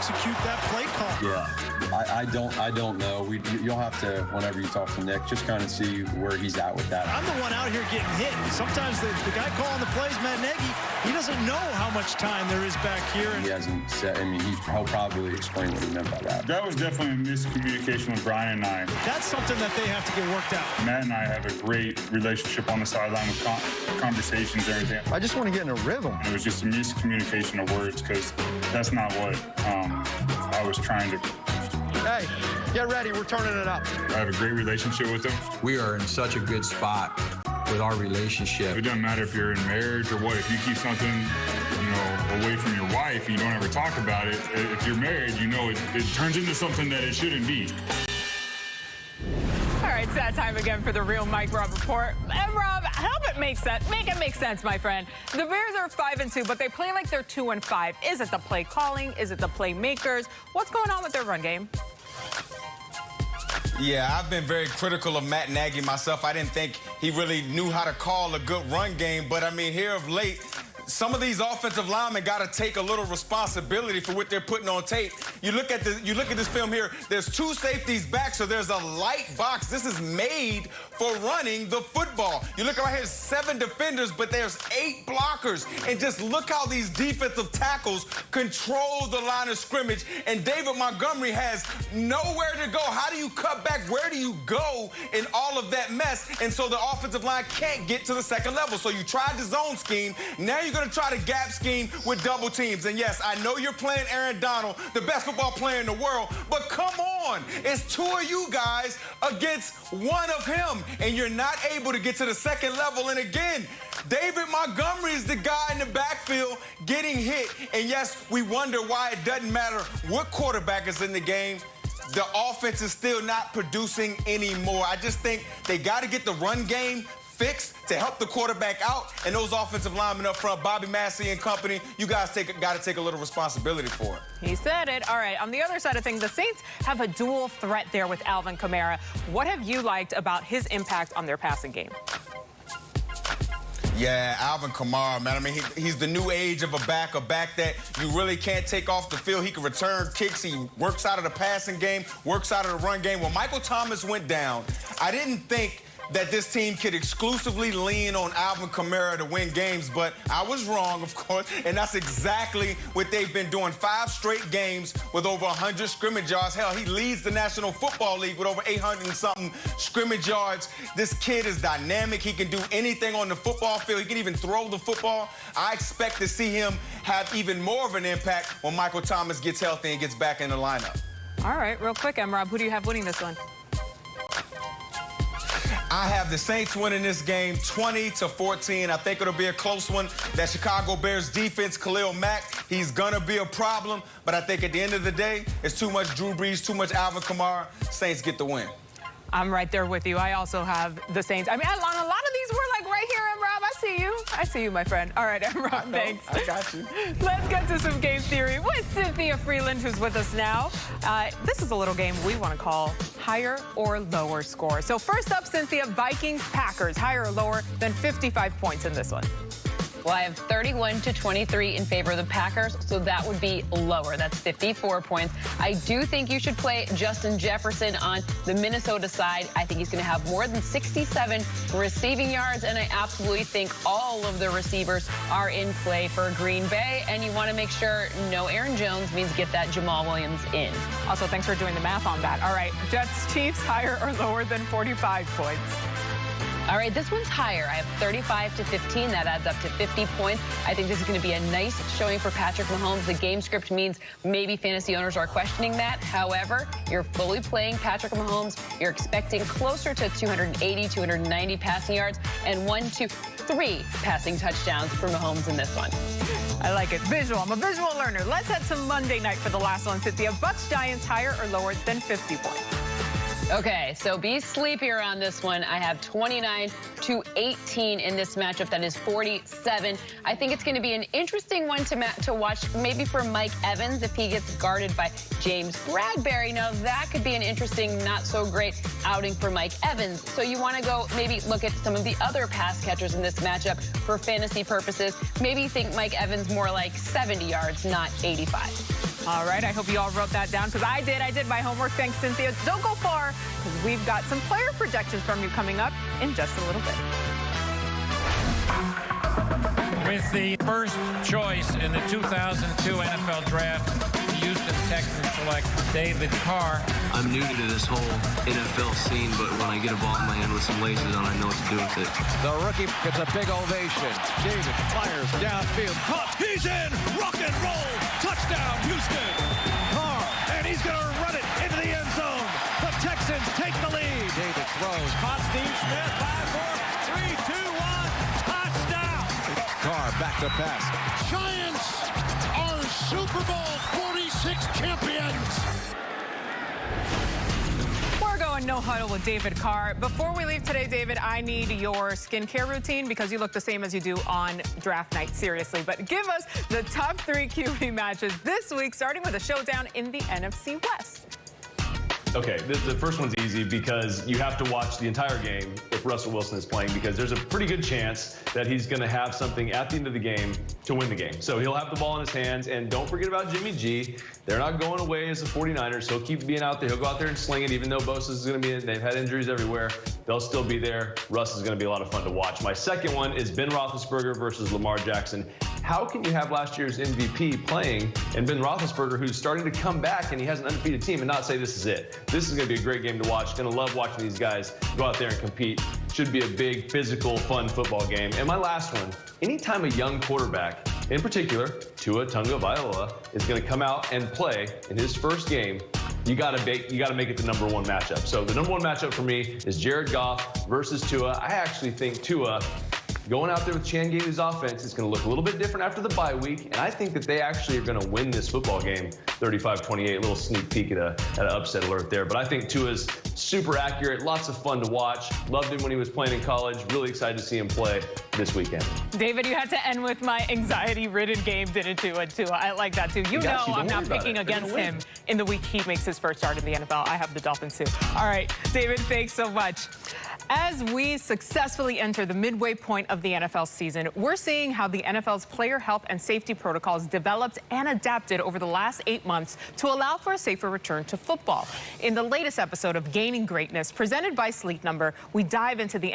execute that play call? Yeah, I don't know. You'll have to, whenever you talk to Nick, just kind of see where he's at with that. I'm the one out here getting hit. Sometimes the guy calling the plays, Matt Nagy, he doesn't know how much time there is back here. He hasn't said, I mean, he'll probably explain what he meant by that. That was definitely a miscommunication with Brian and I. That's something that they have to get worked out. Matt and I have a great relationship on the sideline with conversations and everything. I just want to get in a rhythm. It was just a miscommunication of words because that's not what I was trying to. Hey, get ready. We're turning it up. I have a great relationship with him. We are in such a good spot with our relationship. It doesn't matter if you're in marriage or what. If you keep something, away from your wife and you don't ever talk about it, if you're married, it turns into something that it shouldn't be. All right, it's that time again for the real Mike Rob report. And Rob, help it make sense. Make it make sense, my friend. The Bears are 5-2, but they play like they're 2-5. Is it the play calling? Is it the playmakers? What's going on with their run game? Yeah, I've been very critical of Matt Nagy myself. I didn't think he really knew how to call a good run game. But, I mean, here of late, some of these offensive linemen got to take a little responsibility for what they're putting on tape. You look at this film here. There's two safeties back, so there's a light box. This is made for running the football. You look right here, 7 defenders, but there's 8 blockers. And just look how these defensive tackles control the line of scrimmage. And David Montgomery has nowhere to go. How do you cut back? Where do you go in all of that mess? And so the offensive line can't get to the second level. So you tried the zone scheme. Now you're going to try the gap scheme with double teams. And yes, I know you're playing Aaron Donald, the best football player in the world, but come on. It's 2 of you guys against 1 of him, and you're not able to get to the second level. And again, David Montgomery is the guy in the backfield getting hit. And yes, we wonder why it doesn't matter what quarterback is in the game. The offense is still not producing anymore. I just think they got to get the run game fixed to help the quarterback out, and those offensive linemen up front, Bobby Massey and company, you guys got to take a little responsibility for it. He said it. All right, on the other side of things, the Saints have a dual threat there with Alvin Kamara. What have you liked about his impact on their passing game? Yeah, Alvin Kamara, man. I mean, he's the new age of a back that you really can't take off the field. He can return kicks. He works out of the passing game, works out of the run game. When Michael Thomas went down, I didn't think that this team could exclusively lean on Alvin Kamara to win games, but I was wrong, of course, and that's exactly what they've been doing. 5 straight games with over 100 scrimmage yards. Hell, he leads the National Football League with over 800 and something scrimmage yards. This kid is dynamic. He can do anything on the football field. He can even throw the football. I expect to see him have even more of an impact when Michael Thomas gets healthy and gets back in the lineup. All right, real quick, Rob, who do you have winning this one? I have the Saints winning this game 20-14. I think it'll be a close one. That Chicago Bears defense, Khalil Mack, he's going to be a problem. But I think at the end of the day, it's too much Drew Brees, too much Alvin Kamara. Saints get the win. I'm right there with you. I also have the Saints. I mean, on a lot of these, we're like right here, Rob. I see you. I see you, my friend. All right, Rob, thanks. I got you. Let's get to some game theory with Cynthia Freeland, who's with us now. This is a little game we want to call higher or lower score. So first up, Cynthia, Vikings-Packers, higher or lower than 55 points in this one? Well, I have 31-23 in favor of the Packers, so that would be lower. That's 54 points. I do think you should play Justin Jefferson on the Minnesota side. I think he's going to have more than 67 receiving yards, and I absolutely think all of the receivers are in play for Green Bay, and you want to make sure no Aaron Jones means get that Jamal Williams in. Also, thanks for doing the math on that. All right, Jets-Chiefs, higher or lower than 45 points? All right, this one's higher. I have 35-15. That adds up to 50 points. I think this is going to be a nice showing for Patrick Mahomes. The game script means maybe fantasy owners are questioning that. However, you're fully playing Patrick Mahomes. You're expecting closer to 280, 290 passing yards and 1, 2, 3 passing touchdowns for Mahomes in this one. I like it. Visual. I'm a visual learner. Let's head to Monday night for the last one, Cynthia. Bucs-Giants, higher or lower than 50 points? Okay, so be sleepier on this one. I have 29-18 in this matchup. That is 47. I think it's going to be an interesting one to watch, maybe for Mike Evans if he gets guarded by James Bradbury. Now, that could be an interesting, not so great outing for Mike Evans. So you want to go maybe look at some of the other pass catchers in this matchup for fantasy purposes. Maybe think Mike Evans more like 70 yards, not 85. All right, I hope you all wrote that down because I did. I did my homework. Thanks, Cynthia. Don't go far because we've got some player projections from you coming up in just a little bit. With the first choice in the 2002 NFL Draft, the Houston Texans select David Carr. I'm new to this whole NFL scene, but when I get a ball in my hand with some laces on, I know what to do with it. The rookie gets a big ovation. David fires downfield. Caught. He's in. Rock and roll. Touchdown, Houston. Carr, and he's going to run it into the end zone. The Texans take the lead. David throws. Caught Steve Smith. 5, 4, 3, 2, 1. Touchdown. Carr back to pass. Giants are Super Bowl 46 champions. We're going no huddle with David Carr. Before we leave today, David, I need your skincare routine because you look the same as you do on draft night, seriously. But give us the top 3 QB matches this week, starting with a showdown in the NFC West. Okay, the first one's easy because you have to watch the entire game if Russell Wilson is playing because there's a pretty good chance that he's going to have something at the end of the game to win the game. So he'll have the ball in his hands, and don't forget about Jimmy G. They're not going away as the 49ers. He'll keep being out there. He'll go out there and sling it, even though Bosa is going to be in. They've had injuries everywhere. They'll still be there. Russ is going to be a lot of fun to watch. My second one is Ben Roethlisberger versus Lamar Jackson. How can you have last year's MVP playing and Ben Roethlisberger, who's starting to come back and he has an undefeated team, and not say this is it? This is going to be a great game to watch. Going to love watching these guys go out there and compete. Should be a big, physical, fun football game. And my last one, anytime a young quarterback, in particular, Tua Tagovailoa, is going to come out and play in his first game, you got to make it the number 1 matchup. So the number 1 matchup for me is Jared Goff versus Tua. I actually think Tua going out there with Chan Gailey's offense is going to look a little bit different after the bye week, and I think that they actually are going to win this football game 35-28. A little sneak peek at an upset alert there. But I think Tua's super accurate, lots of fun to watch. Loved him when he was playing in college. Really excited to see him play this weekend. David, you had to end with my anxiety-ridden game, didn't you? And Tua, I like that too. You know I'm not picking against him in the week he makes his first start in the NFL. I have the Dolphins too. All right, David, thanks so much. As we successfully enter the midway point of the NFL season, we're seeing how the NFL's player health and safety protocols developed and adapted over the last 8 months to allow for a safer return to football. In the latest episode of Gaining Greatness, presented by Sleep Number, we dive into the